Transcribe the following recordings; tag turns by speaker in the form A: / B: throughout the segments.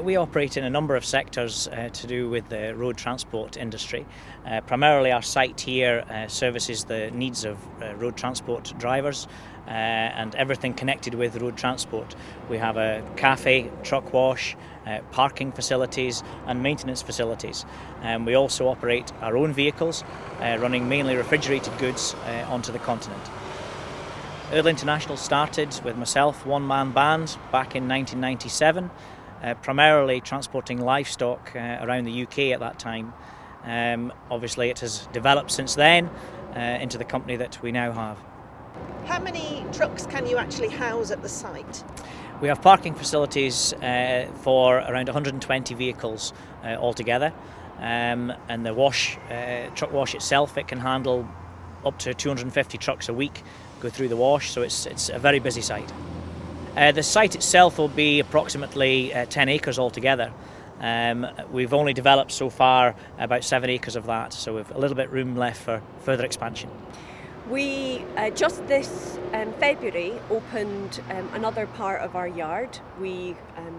A: We operate in a number of sectors to do with the road transport industry. Primarily our site here services the needs of road transport drivers and everything connected with road transport. We have a cafe, truck wash, parking facilities and maintenance facilities. We also operate our own vehicles, running mainly refrigerated goods onto the continent. Eardley International started with myself, one-man band, back in 1997. Primarily transporting livestock around the UK at that time. Obviously it has developed since then into the company that we now have.
B: How many trucks can you actually house at the site?
A: We have parking facilities for around 120 vehicles altogether, and the truck wash itself, it can handle up to 250 trucks a week go through the wash, so it's a very busy site. The site itself will be approximately 10 acres altogether. We've only developed so far about 7 acres of that, so we've a little bit room left for further expansion.
C: We just this February opened another part of our yard. We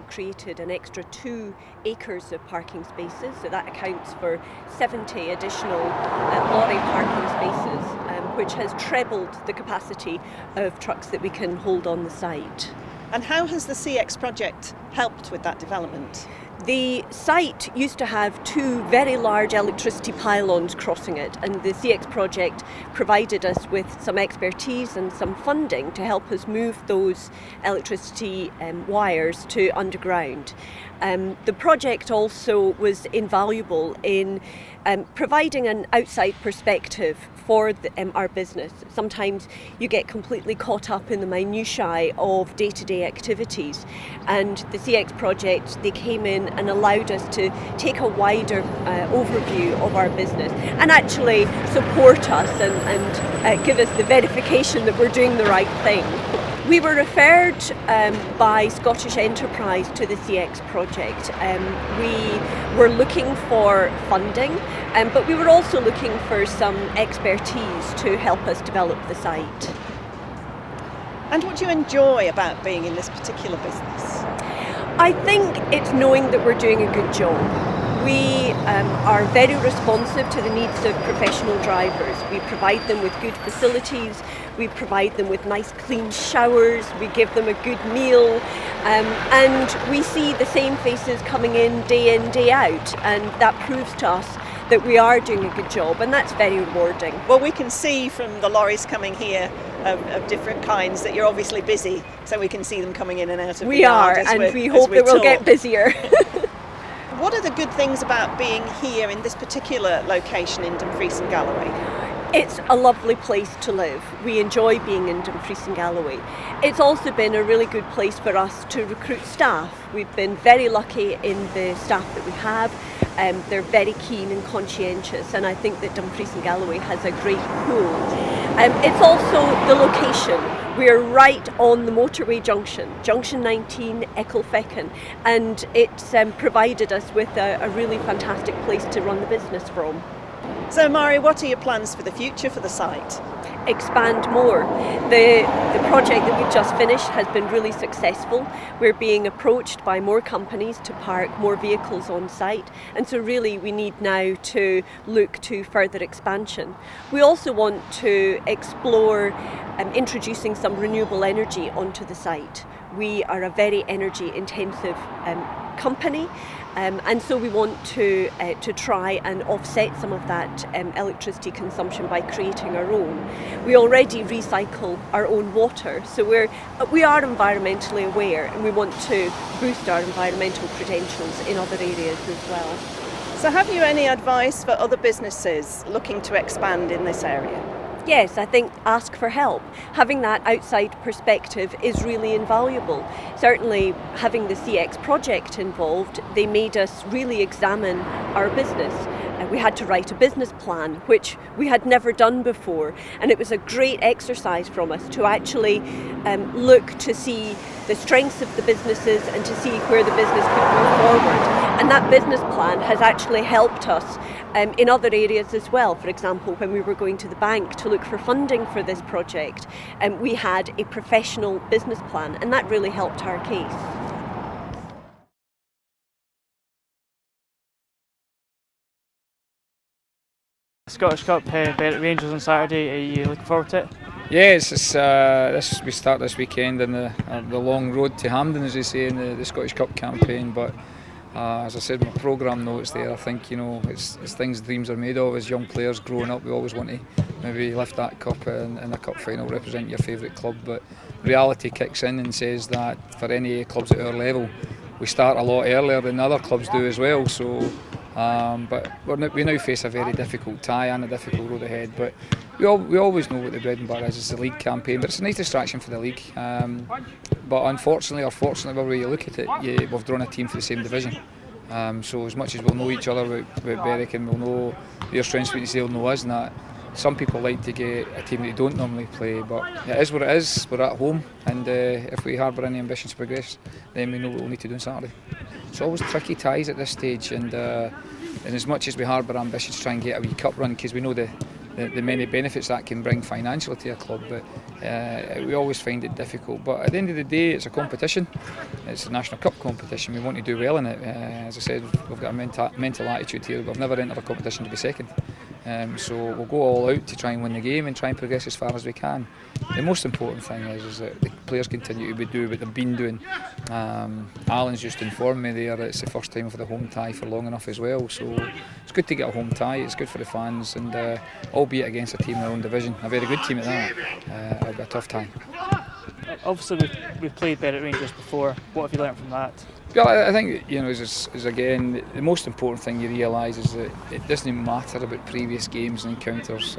C: created an extra 2 acres of parking spaces, so that accounts for 70 additional lorry parking spaces, which has trebled the capacity of trucks that we can hold on the site.
B: And how has the CX project helped with that development?
C: The site used to have 2 very large electricity pylons crossing it, and the CX project provided us with some expertise and some funding to help us move those electricity wires to underground. The project also was invaluable in providing an outside perspective for our business. Sometimes you get completely caught up in the minutiae of day-to-day activities, and the CX project, they came in and allowed us to take a wider overview of our business and actually support us and give us the verification that we're doing the right thing. We were referred by Scottish Enterprise to the CX project. We were looking for funding, but we were also looking for some expertise to help us develop the site.
B: And what do you enjoy about being in this particular business?
C: I think it's knowing that we're doing a good job. We are very responsive to the needs of professional drivers. We provide them with good facilities, we provide them with nice clean showers, we give them a good meal, and we see the same faces coming in, day out, and that proves to us that we are doing a good job, and that's very rewarding.
B: Well, we can see from the lorries coming here of different kinds that you're obviously busy, so we can see them coming in and out of the yard.
C: We hope that we'll get busier.
B: What are the good things about being here in this particular location in Dumfries and Galloway?
C: It's a lovely place to live. We enjoy being in Dumfries and Galloway. It's also been a really good place for us to recruit staff. We've been very lucky in the staff that we have. They're very keen and conscientious, and I think that Dumfries and Galloway has a great pool. It's also the location. We're right on the motorway junction, Junction 19, Ecclefechan, and it's provided us with a really fantastic place to run the business from.
B: So Mari, what are your plans for the future for the site?
C: Expand more. The project that we've just finished has been really successful. We're being approached by more companies to park more vehicles on site, and so really we need now to look to further expansion. We also want to explore introducing some renewable energy onto the site. We are a very energy intensive company, and so we want to try and offset some of that electricity consumption by creating our own. We already recycle our own water, so we are environmentally aware, and we want to boost our environmental credentials in other areas as well.
B: So have you any advice for other businesses looking to expand in this area?
C: Yes, I think ask for help. Having that outside perspective is really invaluable. Certainly having the CX project involved, they made us really examine our business. We had to write a business plan, which we had never done before, and it was a great exercise from us to actually look to see the strengths of the businesses and to see where the business could move forward. And that business plan has actually helped us in other areas as well. For example, when we were going to the bank to look for funding for this project, we had a professional business plan, and that really helped our case.
D: Scottish Cup, Berwick Rangers on Saturday. Are you looking forward to it?
E: Yeah, we start this weekend in the long road to Hampden, as they say, in the Scottish Cup campaign. But as I said in my programme notes there, I think it's things dreams are made of. As young players growing up, we always want to maybe lift that cup in a cup final, represent your favourite club. But reality kicks in and says that for any clubs at our level, we start a lot earlier than other clubs do as well. So. But we now face a very difficult tie and a difficult road ahead. But we always know what the bread and butter is. It's the league campaign, but it's a nice distraction for the league. But unfortunately or fortunately, whatever way you look at it, we've drawn a team for the same division. So as much as we'll know each other about Berwick and we'll know their strengths, weaknesses, they'll know us, and that some people like to get a team that they don't normally play. But it is what it is. We're at home, and if we harbour any ambitions to progress, then we know what we'll need to do on Saturday. It's always tricky ties at this stage, and as much as we harbour ambitions to try and get a wee cup run, because we know the many benefits that can bring financially to a club, but we always find it difficult. But at the end of the day, it's a competition. It's a national cup competition. We want to do well in it. As I said, we've got a mental attitude here. We've never entered a competition to be second. So we'll go all out to try and win the game and try and progress as far as we can. The most important thing is that the players continue to do what they've been doing. Alan's just informed me there that it's the first time for the home tie for long enough as well. So it's good to get a home tie. It's good for the fans, and albeit against a team in their own division, a very good team at that. It'll be a tough tie.
D: Obviously, we've played Berwick Rangers before. What have you learnt from that?
E: Well, I think is again the most important thing you realise is that it doesn't matter about previous games and encounters.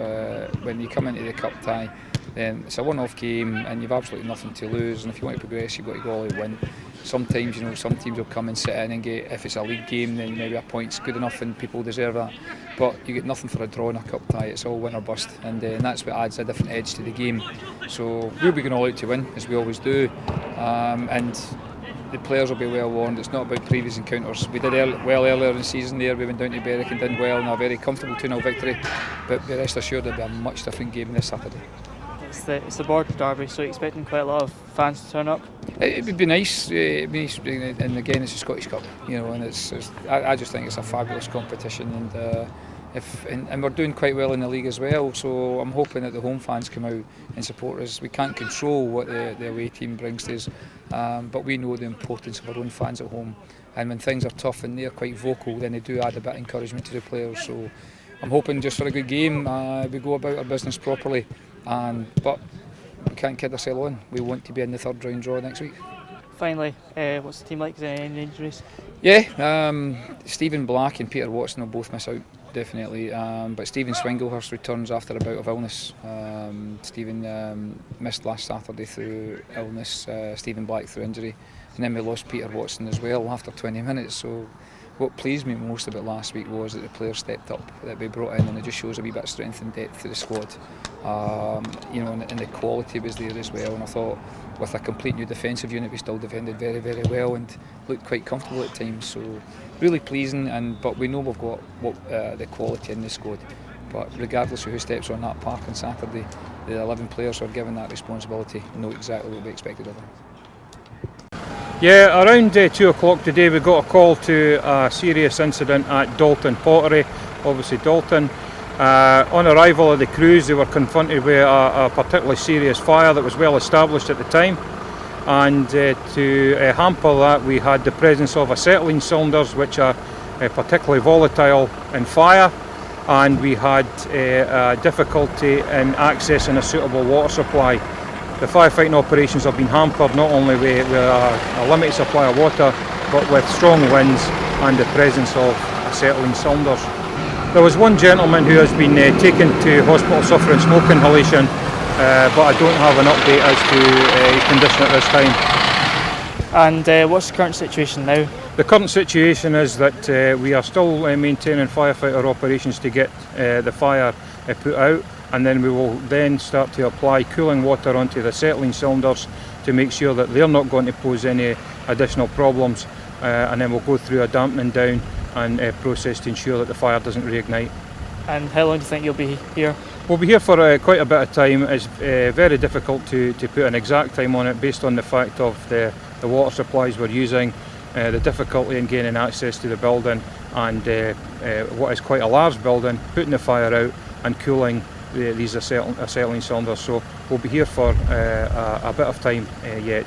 E: When you come into the cup tie, then it's a one-off game and you've absolutely nothing to lose. And if you want to progress, you've got to go all out and win. Sometimes some teams will come and sit in and get, if it's a league game, then maybe a point's good enough and people deserve that. But you get nothing for a draw in a cup tie. It's all win or bust, and that's what adds a different edge to the game. So we'll be going all out to win, as we always do, and the players will be well warned. It's not about previous encounters. We did well earlier in the season there. We went down to Berwick and did well in a very comfortable 2-0 victory. But be rest assured it'll be a much different game this Saturday.
D: It's the border derby, so you're expecting quite a lot of fans to turn up?
E: It would be nice. And again, it's a Scottish Cup, and I just think it's a fabulous competition, and we're doing quite well in the league as well. So I'm hoping that the home fans come out and support us. We can't control what the away team brings to us, but we know the importance of our own fans at home. And when things are tough and they're quite vocal, then they do add a bit of encouragement to the players. So I'm hoping just for a good game, we go about our business properly. But we can't kid ourselves on. We want to be in the third round draw next week.
D: Finally, what's the team like? Is there any injuries?
E: Yeah, Stephen Black and Peter Watson will both miss out, definitely. But Stephen Swinglehurst returns after a bout of illness. Stephen missed last Saturday through illness, Stephen Black through injury. And then we lost Peter Watson as well after 20 minutes. So what pleased me most about last week was that the players stepped up, that we brought in, and it just shows a wee bit of strength and depth to the squad. And the quality was there as well. And I thought with a complete new defensive unit, we still defended very, very well and looked quite comfortable at times. So really pleasing. But we know we've got the quality in the squad. But regardless of who steps on that park on Saturday, the 11 players who are given that responsibility know exactly what we expected of them.
F: Yeah, around 2 o'clock today we got a call to a serious incident at Dalton Pottery. Obviously Dalton. On arrival of the crews, they were confronted with a particularly serious fire that was well established at the time, and to hamper that we had the presence of acetylene cylinders which are particularly volatile in fire, and we had difficulty in accessing a suitable water supply. The firefighting operations have been hampered not only with a limited supply of water, but with strong winds and the presence of acetylene cylinders. There was one gentleman who has been taken to hospital suffering smoke inhalation, but I don't have an update as to his condition at this time.
D: And what's the current situation now?
F: The current situation is that we are still maintaining firefighter operations to get the fire put out, and then we will then start to apply cooling water onto the acetylene cylinders to make sure that they're not going to pose any additional problems, and then we'll go through a dampening down and process to ensure that the fire doesn't reignite.
D: And how long do you think you'll be here?
F: We'll be here for quite a bit of time. It's very difficult to put an exact time on it based on the fact of the water supplies we're using, the difficulty in gaining access to the building, and what is quite a large building, putting the fire out and cooling these acetylene cylinders. So we'll be here for a bit of time yet.